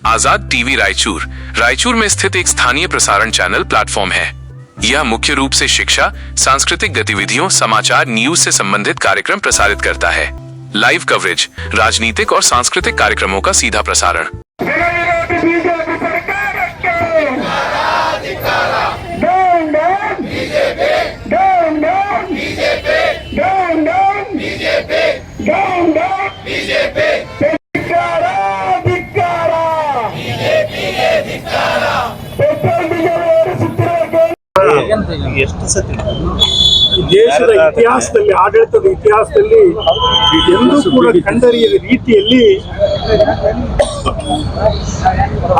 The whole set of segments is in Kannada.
आजाद टीवी रायचूर रायचूर में स्थित एक स्थानीय प्रसारण चैनल प्लेटफॉर्म है। यह मुख्य रूप से शिक्षा, सांस्कृतिक गतिविधियों, समाचार, न्यूज से संबंधित कार्यक्रम प्रसारित करता है। लाइव कवरेज, राजनीतिक और सांस्कृतिक कार्यक्रमों का सीधा प्रसारण। ಎಷ್ಟು ಸತಿ ದೇಶದ ಇತಿಹಾಸದಲ್ಲಿ, ಆಡಳಿತದ ಇತಿಹಾಸದಲ್ಲಿ ಎಂದೂ ಕೂಡ ಕಂಡರಿಯದ ರೀತಿಯಲ್ಲಿ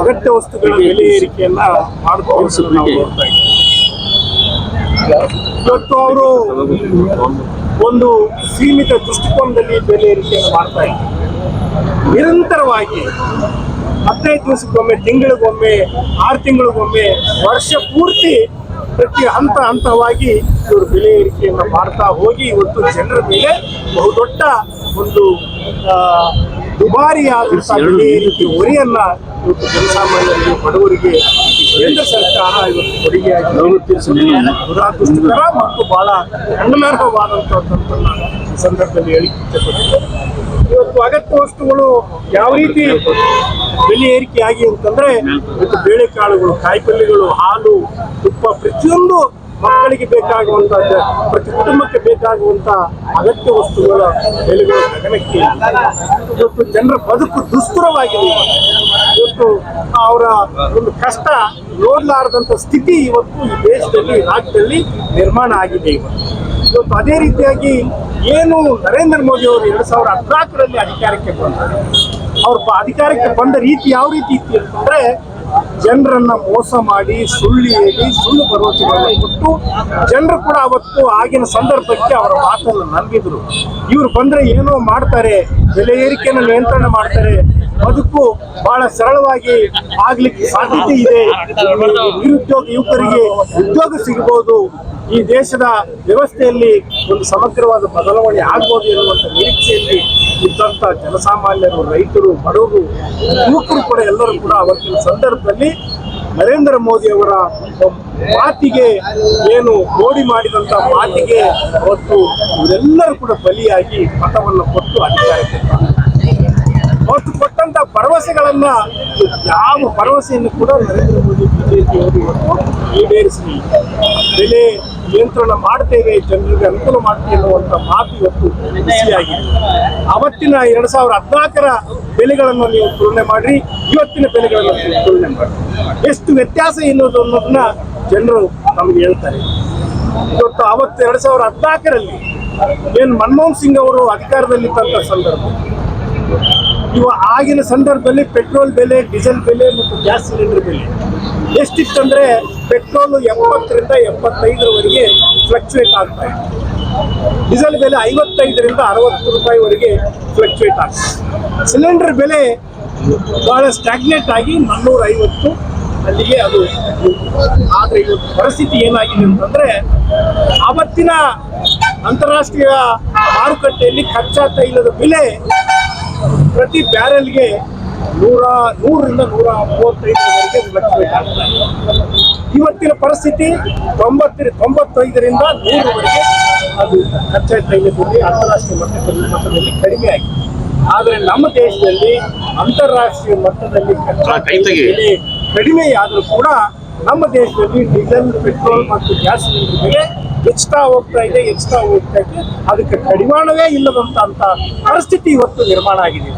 ಅಗತ್ಯ ವಸ್ತುಗಳ ಬೆಲೆ ಏರಿಕೆಯನ್ನ ಮಾಡ್ಕೊಂಡು ನಾವು ನೋಡ್ತಾ ಇದ್ದೀವಿ. ಇವತ್ತು ಅವರು ಒಂದು ಸೀಮಿತ ದೃಷ್ಟಿಕೋನದಲ್ಲಿ ಬೆಲೆ ಏರಿಕೆಯನ್ನು ಮಾಡ್ತಾ ಇದ್ದಾರೆ. ನಿರಂತರವಾಗಿ 15 ದಿವಸಕ್ಕೊಮ್ಮೆ, ತಿಂಗಳಿಗೊಮ್ಮೆ, 6 ತಿಂಗಳಿಗೊಮ್ಮೆ, ವರ್ಷ ಪೂರ್ತಿ ಪ್ರತಿ ಹಂತವಾಗಿ ಇವರು ಬೆಲೆ ಏರಿಕೆಯನ್ನು ಮಾಡ್ತಾ ಹೋಗಿ ಇವತ್ತು ಜನರ ಮೇಲೆ ಬಹುದೊಡ್ಡ ಒಂದು ದುಬಾರಿಯಾದಂತಹ ಬೆಲೆ ಏರಿಕೆ ಹೊರೆಯನ್ನ ಇವತ್ತು ಜನಸಾಮಾನ್ಯರಿಗೆ, ಬಡವರಿಗೆ ಕೇಂದ್ರ ಸರ್ಕಾರ ಇವತ್ತು ಕೊಡುಗೆಯಾಗಿ ದುರಾದೃಷ್ಟಕರ ಮತ್ತು ಬಹಳ ಖಂಡನಾರ್ಹವಾದಂತಹದ್ದನ್ನ ಈ ಸಂದರ್ಭದಲ್ಲಿ ಹೇಳಿಕೆ ಇಷ್ಟಪಟ್ಟಿದೆ. ಇವತ್ತು ಅಗತ್ಯ ವಸ್ತುಗಳು ಯಾವ ರೀತಿ ಬೆಲೆ ಏರಿಕೆ ಆಗಿ ಅಂತಂದ್ರೆ ಇವತ್ತು ಬೇಳೆಕಾಳುಗಳು, ಕಾಯಿಪಲ್ಯಗಳು, ಹಾಲು, ತುಪ್ಪ, ಪ್ರತಿಯೊಂದು ಮಕ್ಕಳಿಗೆ ಬೇಕಾಗುವಂತ, ಪ್ರತಿ ಕುಟುಂಬಕ್ಕೆ ಬೇಕಾಗುವಂತ ಅಗತ್ಯ ವಸ್ತುಗಳ ಬೆಲೆಗಳು ಗಗನಕ್ಕೆ. ಇವತ್ತು ಜನರ ಬದುಕು ದುಸ್ತರವಾಗಿದೆ. ಇವತ್ತು ಅವರ ಒಂದು ಕಷ್ಟ ನೋಡಲಾರದಂತ ಸ್ಥಿತಿ ಇವತ್ತು ಈ ದೇಶದಲ್ಲಿ, ರಾಜ್ಯದಲ್ಲಿ ನಿರ್ಮಾಣ ಆಗಿದೆ. ಇವತ್ತು ಅದೇ ರೀತಿಯಾಗಿ ಏನು ನರೇಂದ್ರ ಮೋದಿ ಅವರು 2014ರಲ್ಲಿ ಅಧಿಕಾರಕ್ಕೆ ಬಂದರು. ಅವ್ರ ಅಧಿಕಾರಕ್ಕೆ ಬಂದ ರೀತಿ ಯಾವ ರೀತಿ ಇತ್ತು ಅಂತಂದ್ರೆ, ಜನರನ್ನ ಮೋಸ ಮಾಡಿ, ಸುಳ್ಳು ಹೇಳಿ, ಸುಳ್ಳು ಭರವಸೆಗಳನ್ನು ಕೊಟ್ಟು ಜನರು ಕೂಡ ಅವತ್ತು ಆಗಿನ ಸಂದರ್ಭಕ್ಕೆ ಅವರ ಮಾತನ್ನು ನಂಬಿದ್ರು. ಇವರು ಬಂದ್ರೆ ಏನೋ ಮಾಡ್ತಾರೆ, ಬೆಲೆ ಏರಿಕೆಯನ್ನು ನಿಯಂತ್ರಣ ಮಾಡ್ತಾರೆ, ಬದುಕು ಬಹಳ ಸರಳವಾಗಿ ಆಗ್ಲಿಕ್ಕೆ ಸಾಧ್ಯತೆ ಇದೆ, ನಿರುದ್ಯೋಗ ಯುವಕರಿಗೆ ಉದ್ಯೋಗ ಸಿಗಬಹುದು, ಈ ದೇಶದ ವ್ಯವಸ್ಥೆಯಲ್ಲಿ ಒಂದು ಸಮಗ್ರವಾದ ಬದಲಾವಣೆ ಆಗ್ಬೋದು ಎನ್ನುವಂಥ ನಿರೀಕ್ಷೆಯಲ್ಲಿ ಇದ್ದಂಥ ಜನಸಾಮಾನ್ಯರು, ರೈತರು, ಬಡವರು, ಯುವಕರು ಕೂಡ ಎಲ್ಲರೂ ಕೂಡ ಅವತ್ತಿನ ಸಂದರ್ಭದಲ್ಲಿ ನರೇಂದ್ರ ಮೋದಿ ಅವರ ಮಾತಿಗೆ, ಏನು ಮೋಡಿ ಮಾಡಿದಂಥ ಮಾತಿಗೆ ಅವತ್ತು ಇವರೆಲ್ಲರೂ ಕೂಡ ಬಲಿಯಾಗಿ ಮತವನ್ನು ಕೊಟ್ಟು ಅಧಿಕಾರಕ್ಕೆ ಅವತ್ತು ಕೊಟ್ಟಂತ ಭರವಸೆಗಳನ್ನ, ಯಾವ ಭರವಸೆಯನ್ನು ಕೂಡ ನರೇಂದ್ರ ಮೋದಿ ಬಿಜೆಪಿಯವರು ಇವತ್ತು ಈಡೇರಿಸಿ ಬೆಲೆ ನಿಯಂತ್ರಣ ಮಾಡ್ತೇವೆ, ಜನರಿಗೆ ಅನುಕೂಲ ಮಾಡ್ತೇವೆ ಅನ್ನುವಂಥ ಮಾತು ಇವತ್ತು ಬಿಸಿಯಾಗಿದೆ. ಅವತ್ತಿನ 2014ರ ಬೆಲೆಗಳನ್ನು ನೀವು ತುಲನೆ ಮಾಡಿ, ಇವತ್ತಿನ ಬೆಲೆಗಳನ್ನು ತುಲನೆ ಮಾಡಿ, ಎಷ್ಟು ವ್ಯತ್ಯಾಸ ಎನ್ನುವುದು ಅನ್ನೋದನ್ನ ಜನರು ನಮ್ಗೆ ಹೇಳ್ತಾರೆ. ಇವತ್ತು ಅವತ್ತು 2014ರಲ್ಲಿ ಏನು ಮನಮೋಹನ್ ಸಿಂಗ್ ಅವರು ಅಧಿಕಾರದಲ್ಲಿದ್ದಂಥ ಸಂದರ್ಭ, ಆಗಿನ ಸಂದರ್ಭದಲ್ಲಿ ಪೆಟ್ರೋಲ್ ಬೆಲೆ, ಡೀಸೆಲ್ ಬೆಲೆ ಮತ್ತು ಗ್ಯಾಸ್ ಸಿಲಿಂಡರ್ ಬೆಲೆ ಎಷ್ಟಿತ್ತಂದ್ರೆ, ಪೆಟ್ರೋಲ್ 70ರಿಂದ 75ರವರೆಗೆ ಫ್ಲಕ್ಚುಯೇಟ್ ಆಗ್ತಾ ಇದೆ, ಡೀಸೆಲ್ ಬೆಲೆ 55ರಿಂದ 60 ರೂಪಾಯಿವರೆಗೆ ಫ್ಲಕ್ಚುಯೇಟ್ ಆಗ್ತದೆ, ಸಿಲಿಂಡರ್ ಬೆಲೆ ಬಹಳ ಸ್ಟಾಗ್ನೇಟ್ ಆಗಿ 450 ಅಲ್ಲಿಗೆ ಅದು. ಆದರೆ ಇವತ್ತು ಪರಿಸ್ಥಿತಿ ಏನಾಗಿದೆ ಅಂತಂದ್ರೆ, ಆವತ್ತಿನ ಅಂತಾರಾಷ್ಟ್ರೀಯ ಮಾರುಕಟ್ಟೆಯಲ್ಲಿ ಕಚ್ಚಾ ತೈಲದ ಬೆಲೆ ಪ್ರತಿ ಬ್ಯಾರೆಲ್ಗೆ 100ರಿಂದ 135ರವರೆಗೆ ಫ್ಲಕ್ಚುಯೇಟ್ ಆಗ್ತದೆ. ಇವತ್ತಿನ ಪರಿಸ್ಥಿತಿ 95ರಿಂದ 100ರವರೆಗೆ ಅದು ಕಚ್ಚಾ ತೈಲದಲ್ಲಿ ಅಂತಾರಾಷ್ಟ್ರೀಯ ಮಟ್ಟದಲ್ಲಿ ಕಡಿಮೆ ಆಗಿದೆ. ಆದರೆ ನಮ್ಮ ದೇಶದಲ್ಲಿ ಅಂತಾರಾಷ್ಟ್ರೀಯ ಮಟ್ಟದಲ್ಲಿ ಕಚ್ಚಾ ತೈಲ ಬೆಲೆ ಕಡಿಮೆಯಾದರೂ ಕೂಡ ನಮ್ಮ ದೇಶದಲ್ಲಿ ಡೀಸೆಲ್, ಪೆಟ್ರೋಲ್ ಮತ್ತು ಗ್ಯಾಸ್ ಸಿಲಿಂಡರ್ ಬೆಲೆ ಹೆಚ್ಚುತ್ತಾ ಹೋಗ್ತಾ ಇದೆ. ಅದಕ್ಕೆ ಕಡಿವಾಣವೇ ಇಲ್ಲದಂತ ಪರಿಸ್ಥಿತಿ ಇವತ್ತು ನಿರ್ಮಾಣ ಆಗಿದೆ.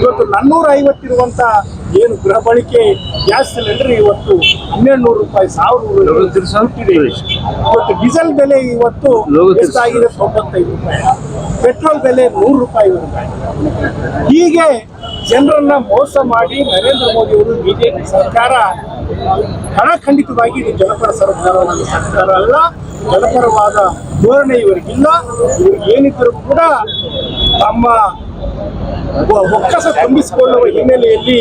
ಇವತ್ತು 450 ಇರುವಂತ ಏನು ಗೃಹ ಬಳಕೆ ಗ್ಯಾಸ್ ಸಿಲಿಂಡರ್ ಇವತ್ತು 1200 ರೂಪಾಯಿ, 1000 ಇವತ್ತು ಡೀಸೆಲ್ ಬೆಲೆ ಇವತ್ತು ಎಷ್ಟಾಗಿದೆ? 95 ರೂಪಾಯಿ. ಪೆಟ್ರೋಲ್ ಬೆಲೆ 100 ರೂಪಾಯಿ. ಹೀಗೆ ಜನರನ್ನ ಮೋಸ ಮಾಡಿ ನರೇಂದ್ರ ಮೋದಿ ಅವರು, ಬಿಜೆಪಿ ಸರ್ಕಾರ ಖಂಡಿತವಾಗಿ ಇದು ಜನಪರ ಸರ್ಕಾರ ಅಲ್ಲ, ಜನಪರವಾದ ಧೋರಣೆ ಇವರಿಗಿಲ್ಲ. ಇವ್ರಿಗೆ ಏನಿದ್ದರೂ ಕೂಡ ತಮ್ಮ ಒಕ್ಕಸ ತುಂಬಿಸಿಕೊಳ್ಳುವ ಹಿನ್ನೆಲೆಯಲ್ಲಿ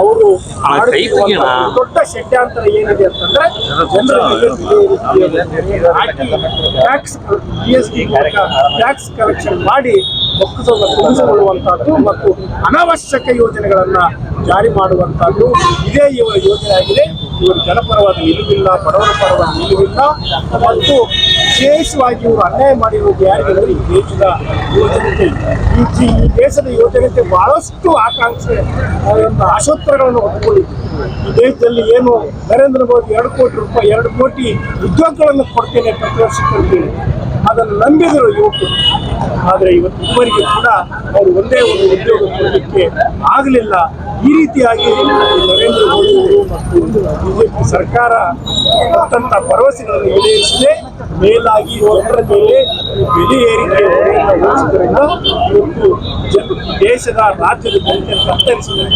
ಅವರು ಆಡುತ್ತಿರುವಂತಹ ದೊಡ್ಡ ಷಡ್ಯಂತ್ರ ಏನಿದೆ ಅಂತಂದ್ರೆ ಜನರ ಮೇಲೆ ಟ್ಯಾಕ್ಸ್ ಕಲೆಕ್ಷನ್ ಮಾಡಿ ಒಕ್ಕಸವನ್ನು ತುಂಬಿಸಿಕೊಳ್ಳುವಂತಹದ್ದು ಮತ್ತು ಅನಾವಶ್ಯಕ ಯೋಜನೆಗಳನ್ನ ಜಾರಿ ಮಾಡುವಂತಹದ್ದು ಇದೇ ಇವರ ಯೋಜನೆ ಆಗಿದೆ. ಇವರು ಜನಪರವಾದ ನಿಲುವಿಲ್ಲ, ಬಡವರ ಪರವಾದ ನಿಲುವಿಲ್ಲ ಮತ್ತು ವಿಶೇಷವಾಗಿ ಇವರು ಅನ್ಯಾಯ ಮಾಡಿರುವುದು ಯಾರಿಗೆಂದರೆ ಈ ದೇಶದ ಯೋಜನೆಗೆ ಈ ದೇಶದ ಯೋಜನೆಗೆ ಬಹಳಷ್ಟು ಆಕಾಂಕ್ಷೆ ಆಶೋತ್ತರಗಳನ್ನು ಹೊತ್ತುಕೊಂಡಿದೆ. ಈ ದೇಶದಲ್ಲಿ ಏನು ನರೇಂದ್ರ ಮೋದಿ 2 ಕೋಟಿ ಉದ್ಯೋಗಗಳನ್ನು ಕೊಡ್ತೇನೆ ಪ್ರತಿ ವರ್ಷಕ್ಕೆ ಅದನ್ನು ನಂಬಿದರು ಯುವಕರು. ಆದರೆ ಇವರಿಗೆ ಕೂಡ ಅವರು ಒಂದೇ ಒಂದು ಉದ್ಯೋಗ ಕೊಡಲಿಕ್ಕೆ ಆಗಲಿಲ್ಲ. ಈ ರೀತಿಯಾಗಿ ನರೇಂದ್ರ ಮೋದಿ ಅವರು ಮತ್ತು ಬಿಜೆಪಿ ಸರ್ಕಾರ ಕೊಟ್ಟಂತ ಭರವಸೆಗಳನ್ನು ಈಡೇರಿಸಿದೆ. ಮೇಲಾಗಿ ಜನರ ಮೇಲೆ ಬೆಲೆ ಏರಿಕೆ ಹೋಲಿಸುವುದರಿಂದ ಇವತ್ತು ದೇಶದ ರಾಜ್ಯದ ಜನತೆ ತತ್ತರಿಸಿದೆ.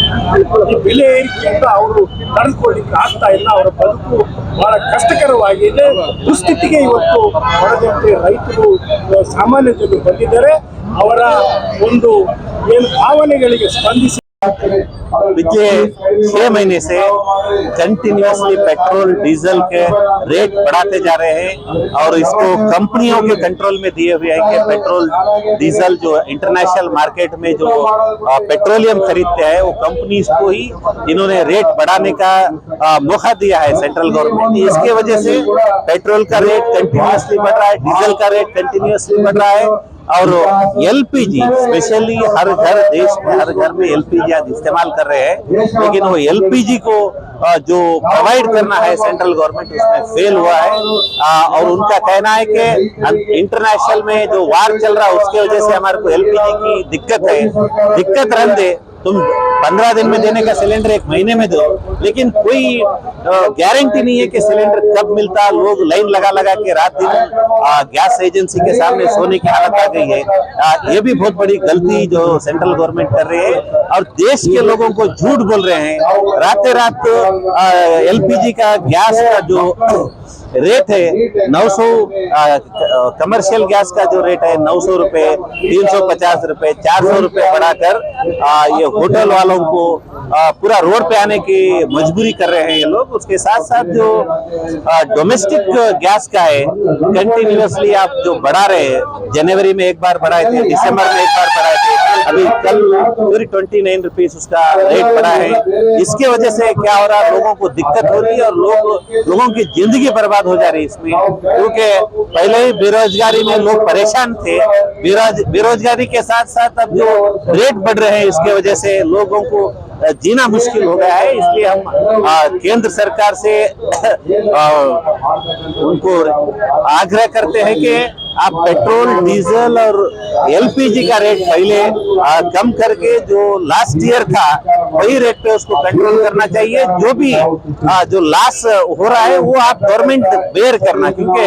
ಈ ಬೆಲೆ ಏರಿಕೆಯಿಂದ ಅವರು ನಡೆದುಕೊಳ್ಳಿಕ್ಕೆ ಆಗ್ತಾ ಇಲ್ಲ. ಅವರ ಬದುಕು ಬಹಳ ಕಷ್ಟಕರವಾಗಿದೆ. ದುಸ್ಥಿತಿಗೆ ಇವತ್ತು ಹೊರದಂತೆ ರೈತರು, ಸಾಮಾನ್ಯ ಜನರು ಬಂದಿದ್ದಾರೆ. ಅವರ ಒಂದು ಏನು ಭಾವನೆಗಳಿಗೆ ಸ್ಪಂದಿಸಿ पिछले 6 महीने से कंटिन्यूसली पेट्रोल डीजल के रेट बढ़ाते जा रहे हैं और इसको कंपनियों के कंट्रोल में दिए हुए हैं कि पेट्रोल डीजल जो इंटरनेशनल मार्केट में जो पेट्रोलियम खरीदते हैं वो कंपनीज को ही इन्होंने रेट बढ़ाने का मौका दिया है सेंट्रल गवर्नमेंट। इसके वजह से पेट्रोल का रेट कंटिन्यूसली बढ़ रहा है, डीजल का रेट कंटिन्यूसली बढ़ रहा है और एलपीजी स्पेशली हर घर देश में हर घर में एलपीजी आज इस्तेमाल कर रहे हैं, लेकिन वो एलपीजी को जो प्रोवाइड करना है सेंट्रल गवर्नमेंट उसमें फेल हुआ है। और उनका कहना है कि इंटरनेशनल में जो वार चल रहा है उसके वजह से हमारे को एलपीजी की दिक्कत है। दिक्कत रहने दे, तुम 15 दिन में देने का सिलेंडर 1 महीने में दो, लेकिन कोई गारंटी नहीं है कि सिलेंडर कब मिलता। लोग लाइन लगा के रात दिन गैस एजेंसी के सामने सोने की हालत आ गई है। ये भी बहुत बड़ी गलती जो सेंट्रल गवर्नमेंट कर रही है और देश के लोगों को झूठ बोल रहे हैं। रातें रात एलपीजी का गैस का जो रेट है 900 कमर्शियल गैस का जो रेट है 900 रुपए, 350 रुपए, 400 रुपए बढ़ाकर ये होटल वालों को पूरा रोड पे आने की मजबूरी कर रहे हैं ये लोग। उसके साथ साथ जो डोमेस्टिक गैस का है कंटिन्यूसली आप जो बढ़ा रहे हैं, जनवरी में एक बार बढ़ाए थे, दिसंबर में एक बार बढ़ाए थे, अभी कल पूरी 29 रुपीस उसका रेट बढ़ा है। इसके वजह से क्या हो रहा है, लोगों को दिक्कत हो रही है और लोगों की जिंदगी बर्बाद हो जा रही है इसमें, क्योंकि पहले ही बेरोजगारी में लोग परेशान थे। बेरोजगारी के साथ साथ अब जो रेट बढ़ रहे हैं इसके वजह से लोगों को जीना मुश्किल हो गया है। इसलिए हम केंद्र सरकार से उनको आग्रह करते हैं कि आप पेट्रोल डीजल और एलपीजी का रेट पहले कम करके जो लास्ट ईयर था वही रेट पे उसको कंट्रोल करना चाहिए। जो भी जो लॉस हो रहा है वो आप गवर्नमेंट बेयर करना, क्योंकि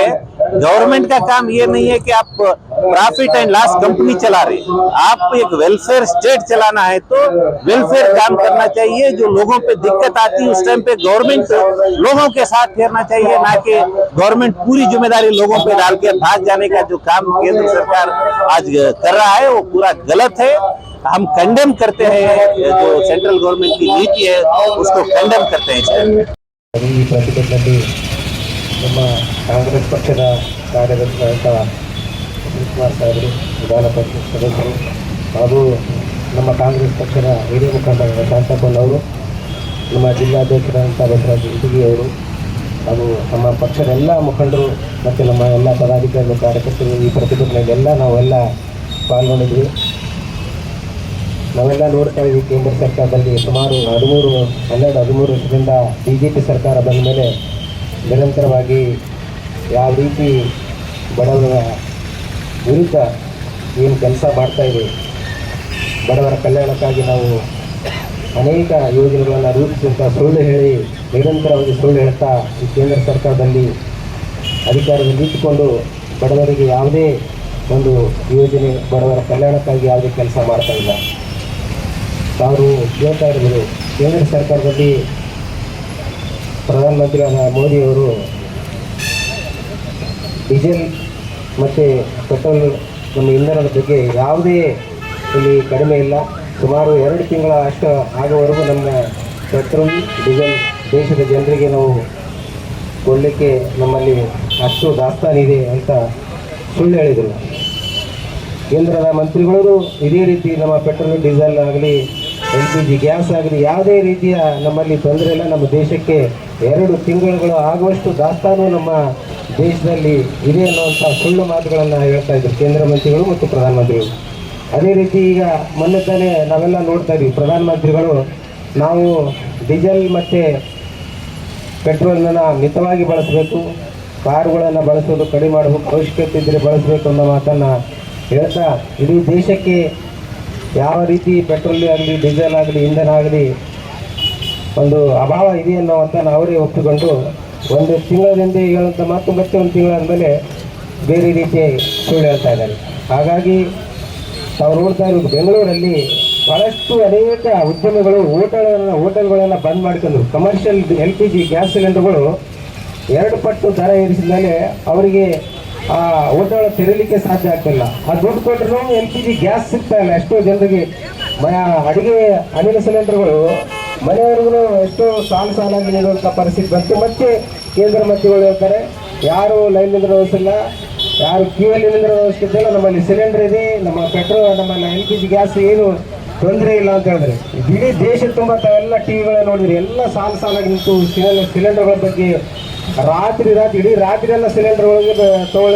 गवर्नमेंट का काम ये नहीं है कि आप प्रॉफिट एंड लॉस कंपनी चला रहे, आप एक वेलफेयर स्टेट चलाना है तो वेलफेयर काम करना चाहिए। जो लोगों पे दिक्कत आती है उस टाइम पे गवर्नमेंट लोगों के साथ ठहरना चाहिए, ना कि गवर्नमेंट पूरी जिम्मेदारी लोगों पे डाल के भाग जाने का जो काम केंद्र सरकार आज कर रहा है वो पूरा गलत है। हम कंडेम करते हैं, जो सेंट्रल गवर्नमेंट की नीति है उसको कंडेम करते हैं। ಈ ಪ್ರತಿಭಟನೆಯಲ್ಲಿ ನಮ್ಮ ಕಾಂಗ್ರೆಸ್ ಪಕ್ಷದ ಕಾರ್ಯದರ್ಶಿಯಾದಂಥ ಶಿವಕುಮಾರ್ ಸಾಹೇಬರು, ವಿಧಾನ ಪರಿಷತ್ ಸದಸ್ಯರು ಹಾಗೂ ನಮ್ಮ ಕಾಂಗ್ರೆಸ್ ಪಕ್ಷದ ಹಿರಿಯ ಮುಖಂಡರಾದ ಶಾಂತಪ್ಪನವರು, ನಮ್ಮ ಜಿಲ್ಲಾಧ್ಯಕ್ಷರಾದಂಥ ಬಸವರಾಜ ಇಟಗಿಯವರು ಹಾಗೂ ನಮ್ಮ ಪಕ್ಷದ ಎಲ್ಲ ಮುಖಂಡರು ಮತ್ತು ನಮ್ಮ ಎಲ್ಲ ಪದಾಧಿಕಾರಿಗಳು ಕಾರ್ಯಕರ್ತರು ಈ ಪ್ರತಿಭಟನೆಯಲ್ಲೆಲ್ಲ ನಾವೆಲ್ಲ ಪಾಲ್ಗೊಂಡಿದ್ವಿ. ನಾವೆಲ್ಲ ನೋಡ್ತಾ ಇದ್ವಿ, ಕೇಂದ್ರ ಸರ್ಕಾರದಲ್ಲಿ ಸುಮಾರು 13 ವರ್ಷದಿಂದ BJP ಸರ್ಕಾರ ಬಂದ ಮೇಲೆ ನಿರಂತರವಾಗಿ ಯಾವ ರೀತಿ ಬಡವರ ವಿರುದ್ಧ ಏನು ಕೆಲಸ ಮಾಡ್ತಾಯಿದೆ, ಬಡವರ ಕಲ್ಯಾಣಕ್ಕಾಗಿ ನಾವು ಅನೇಕ ಯೋಜನೆಗಳನ್ನು ರೂಪಿಸುವಂಥ ಸುಳ್ಳು ಹೇಳಿ ನಿರಂತರವಾಗಿ ಸುಳ್ಳು ಹೇಳ್ತಾ ಈ ಕೇಂದ್ರ ಸರ್ಕಾರದಲ್ಲಿ ಅಧಿಕಾರದಲ್ಲಿ ಇಟ್ಟುಕೊಂಡು ಬಡವರಿಗೆ ಯಾವುದೇ ಒಂದು ಯೋಜನೆ, ಬಡವರ ಕಲ್ಯಾಣಕ್ಕಾಗಿ ಯಾವುದೇ ಕೆಲಸ ಮಾಡ್ತಾ ಇಲ್ಲ. ತಾವು ಹೇಳ್ತಾ ಇರ್ಬೋದು, ಕೇಂದ್ರ ಸರ್ಕಾರದಲ್ಲಿ ಪ್ರಧಾನಮಂತ್ರಿಯಾದ ಮೋದಿಯವರು ಡೀಸೆಲ್ ಮತ್ತು ಪೆಟ್ರೋಲ್ ನಮ್ಮ ಇಂಧನದ ಬಗ್ಗೆ ಯಾವುದೇ ಇಲ್ಲಿ ಕಡಿಮೆ ಇಲ್ಲ. ಸುಮಾರು 2 ತಿಂಗಳ ಅಷ್ಟು ಆಗುವವರೆಗೂ ನಮ್ಮ ಪೆಟ್ರೋಲ್ ಡೀಸೆಲ್ ದೇಶದ ಜನರಿಗೆ ನಾವು ಕೊಡಲಿಕ್ಕೆ ನಮ್ಮಲ್ಲಿ ಅಷ್ಟು ದಾಸ್ತಾನಿದೆ ಅಂತ ಸುಳ್ಳು ಹೇಳಿದರು. ಕೇಂದ್ರದ ಮಂತ್ರಿಗಳು ಇದೇ ರೀತಿ ನಮ್ಮ ಪೆಟ್ರೋಲ್ ಡೀಸೆಲ್ ಆಗಲಿ LPG ಗ್ಯಾಸ್ ಆಗಲಿ ಯಾವುದೇ ರೀತಿಯ ನಮ್ಮಲ್ಲಿ ತೊಂದರೆ ಇಲ್ಲ, ನಮ್ಮ ದೇಶಕ್ಕೆ 2 ತಿಂಗಳುಗಳು ಆಗುವಷ್ಟು ದಾಸ್ತಾನು ನಮ್ಮ ದೇಶದಲ್ಲಿ ಇದೆ ಅನ್ನುವಂಥ ಸುಳ್ಳು ಮಾತುಗಳನ್ನು ಹೇಳ್ತಾ ಇದ್ದರು ಕೇಂದ್ರ ಮಂತ್ರಿಗಳು ಮತ್ತು ಪ್ರಧಾನಮಂತ್ರಿಗಳು. ಅದೇ ರೀತಿ ಈಗ ಮೊನ್ನೆ ತಾನೇ ನಾವೆಲ್ಲ ನೋಡ್ತಾ ಇದ್ವಿ, ಪ್ರಧಾನಮಂತ್ರಿಗಳು ನಾವು ಡೀಸೆಲ್ ಮತ್ತು ಪೆಟ್ರೋಲನ್ನು ಮಿತವಾಗಿ ಬಳಸಬೇಕು, ಕಾರುಗಳನ್ನು ಬಳಸೋದು ಕಡಿಮೆ ಮಾಡಬೇಕು, ಅವಶ್ಯಕತೆ ಇದ್ದರೆ ಬಳಸಬೇಕು ಅನ್ನೋ ಮಾತನ್ನು ಹೇಳ್ತಾ ಇಡೀ ದೇಶಕ್ಕೆ ಯಾವ ರೀತಿ ಪೆಟ್ರೋಲ್ ಆಗಲಿ ಡೀಸೆಲ್ ಆಗಲಿ ಇಂಧನ ಆಗಲಿ ಒಂದು ಅಭಾವ ಇದೆ ಅನ್ನೋವಂಥನ್ನು ಅವರೇ ಒಪ್ಪಿಕೊಂಡು 1 ತಿಂಗಳಿಂದ ಹೇಳುವಂಥ ಮತ್ತು ಮತ್ತೆ 1 ತಿಂಗಳಾದಮೇಲೆ ಬೇರೆ ರೀತಿ ಸುಳ್ಳು ಹೇಳ್ತಾ ಇದ್ದಾರೆ. ಹಾಗಾಗಿ ತಾವು ನೋಡ್ತಾ ಇರೋದು ಬೆಂಗಳೂರಲ್ಲಿ ಭಾಳಷ್ಟು ಅನೇಕ ಉದ್ಯಮಿಗಳು ಹೋಟೆಲ್ಗಳನ್ನು ಬಂದ್ ಮಾಡ್ಕೊಂಡ್ರು. ಕಮರ್ಷಿಯಲ್ LPG ಗ್ಯಾಸ್ ಸಿಲಿಂಡರ್ಗಳು 2 ಪಟ್ಟು ದರ ಏರಿಸಿದ ಮೇಲೆ ಅವರಿಗೆ ಆ ಹೋಟೆಲ್ ತೆರೀಲಿಕ್ಕೆ ಸಾಧ್ಯ ಆಗ್ತಿಲ್ಲ. ಆ ದುಡ್ಡು ಕೊಟ್ಟರು LPG ಗ್ಯಾಸ್ ಸಿಗ್ತಾ ಇಲ್ಲ. ಎಷ್ಟೋ ಜನರಿಗೆ ಅಡುಗೆ ಅನಿಲ ಸಿಲಿಂಡರ್ಗಳು ಮನೆಯವರಿಗೂ ಎಷ್ಟೋ ಸಾಲಾಗಿ ನೀಡುವಂಥ ಪರಿಸ್ಥಿತಿ ಬಂತು. ಮತ್ತೆ ಕೇಂದ್ರ ಮಂತ್ರಿಗಳು ಹೇಳ್ತಾರೆ ಯಾರು ಲೈನ್ನಿಂದ ವ್ಯವಸ್ಥಿಲ್ಲ, ಯಾರು ಕ್ಯೂಯಲ್ಲಿ ನಿಂದಿರೋ ಅವಶ್ಯಕತೆ ಇಲ್ಲ, ನಮ್ಮಲ್ಲಿ ಸಿಲಿಂಡರ್ ಇದೆ, ನಮ್ಮ ಪೆಟ್ರೋಲ್ ನಮ್ಮಲ್ಲಿ LPG ಗ್ಯಾಸ್ ಏನು ತೊಂದರೆ ಇಲ್ಲ ಅಂತ ಹೇಳಿದ್ರೆ ಇಡೀ ದೇಶ ತುಂಬ ತಾವೆಲ್ಲ ಟಿವಿಗಳ ನೋಡಿದ್ರಿ, ಎಲ್ಲ ಸಾಲಾಗಿ ನಿಂತು ಸಿಲಿಂಡರ್ಗಳ ಬಗ್ಗೆ ರಾತ್ರಿ ಇಡೀ ರಾತ್ರಿ ಎಲ್ಲ ಸಿಲಿಂಡರ್ ಒಳಗೆ ತಗೊಳ್ಳಿ